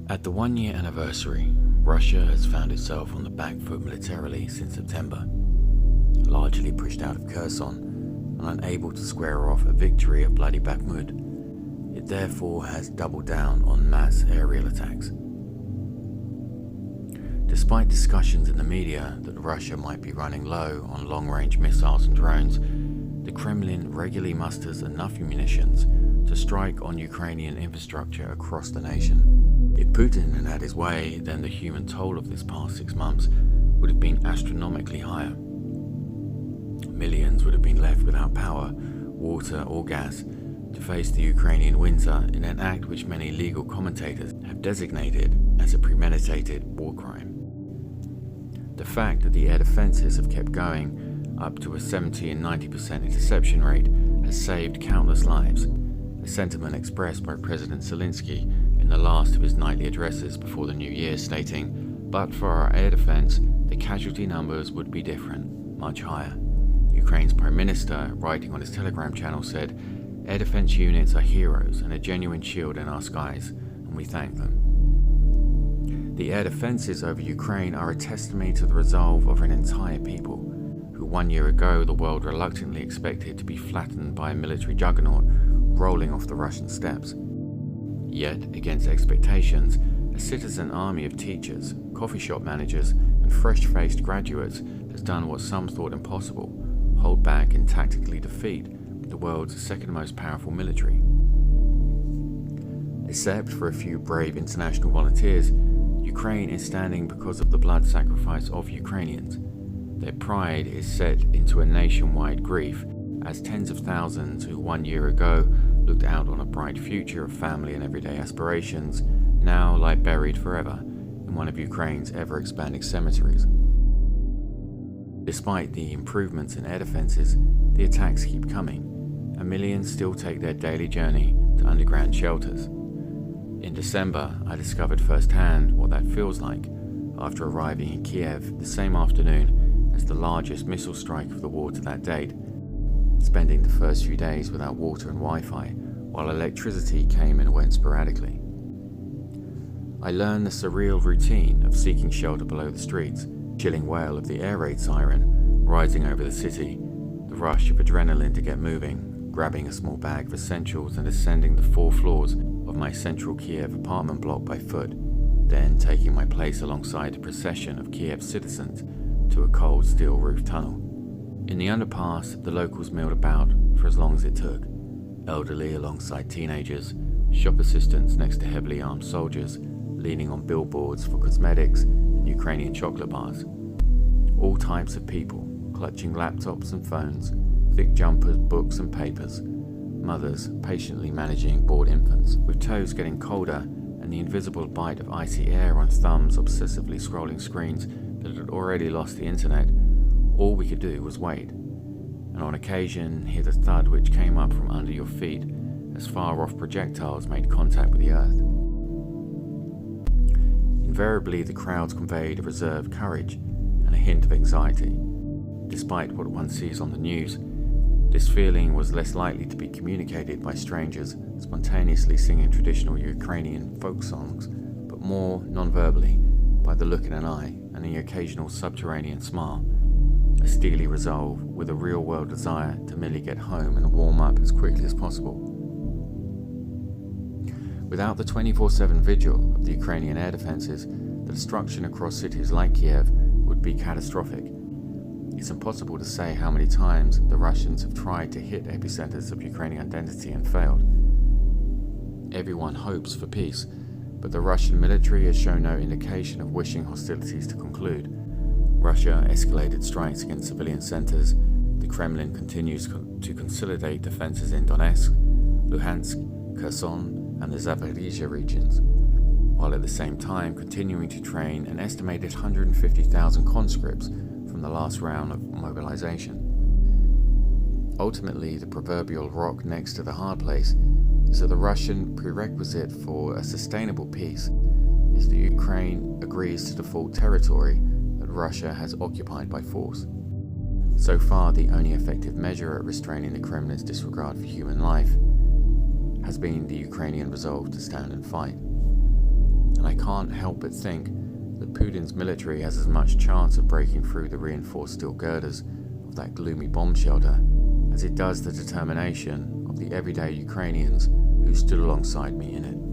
At the one-year anniversary, Russia has found itself on the back foot militarily since September, largely pushed out of Kherson and unable to square off a victory at bloody Bakhmut. It therefore has doubled down on mass aerial attacks. Despite discussions in the media that Russia might be running low on long-range missiles and drones, the Kremlin regularly musters enough munitions to strike on Ukrainian infrastructure across the nation. If Putin had had his way, then the human toll of this past 6 months would have been astronomically higher. Millions would have been left without power, water or gas to face the Ukrainian winter in an act which many legal commentators have designated as a premeditated war crime. The fact that the air defences have kept going up to a 70 and 90% interception rate has saved countless lives, a sentiment expressed by President Zelensky in the last of his nightly addresses before the new year, stating, "But for our air defense, the casualty numbers would be different, much higher." Ukraine's Prime Minister, writing on his Telegram channel, said, "Air defense units are heroes and a genuine shield in our skies, and we thank them." The air defences over Ukraine are a testimony to the resolve of an entire people, who 1 year ago the world reluctantly expected to be flattened by a military juggernaut rolling off the Russian steppes. Yet, against expectations, a citizen army of teachers, coffee shop managers, and fresh-faced graduates has done what some thought impossible: hold back and tactically defeat the world's second most powerful military. Except for a few brave international volunteers, Ukraine is standing because of the blood sacrifice of Ukrainians. Their pride is set into a nationwide grief as tens of thousands who 1 year ago looked out on a bright future of family and everyday aspirations now lie buried forever in one of Ukraine's ever-expanding cemeteries. Despite the improvements in air defences, the attacks keep coming, and millions still take their daily journey to underground shelters. In December, I discovered firsthand what that feels like after arriving in Kyiv the same afternoon as the largest missile strike of the war to that date, spending the first few days without water and Wi-Fi, while electricity came and went sporadically. I learned the surreal routine of seeking shelter below the streets, chilling wail of the air raid siren rising over the city, the rush of adrenaline to get moving, grabbing a small bag of essentials and ascending the 4 floors of my central Kyiv apartment block by foot, then taking my place alongside a procession of Kyiv citizens to a cold steel roof tunnel. In the underpass, the locals milled about for as long as it took, elderly alongside teenagers, shop assistants next to heavily armed soldiers, leaning on billboards for cosmetics and Ukrainian chocolate bars. All types of people, clutching laptops and phones, thick jumpers, books and papers, mothers patiently managing bored infants, with toes getting colder and the invisible bite of icy air on thumbs obsessively scrolling screens that had already lost the internet. All we could do was wait, and on occasion hear the thud which came up from under your feet as far-off projectiles made contact with the earth. Invariably, the crowds conveyed a reserved courage and a hint of anxiety. Despite what one sees on the news, this feeling was less likely to be communicated by strangers spontaneously singing traditional Ukrainian folk songs, but more non-verbally, by the look in an eye and the occasional subterranean smile, a steely resolve with a real-world desire to merely get home and warm up as quickly as possible. Without the 24/7 vigil of the Ukrainian air defences, the destruction across cities like Kiev would be catastrophic. It's impossible to say how many times the Russians have tried to hit epicenters of Ukrainian identity and failed. Everyone hopes for peace, but the Russian military has shown no indication of wishing hostilities to conclude. Russia escalated strikes against civilian centers. The Kremlin continues to consolidate defenses in Donetsk, Luhansk, Kherson, and the Zaporizhia regions, while at the same time continuing to train an estimated 150,000 conscripts from the last round of mobilization. Ultimately, the proverbial rock next to the hard place is that the Russian prerequisite for a sustainable peace is that Ukraine agrees to the full territory that Russia has occupied by force. So far, the only effective measure at restraining the Kremlin's disregard for human life has been the Ukrainian resolve to stand and fight. and I can't help but think that Putin's military has as much chance of breaking through the reinforced steel girders of that gloomy bomb shelter as it does the determination of the everyday Ukrainians who stood alongside me in it.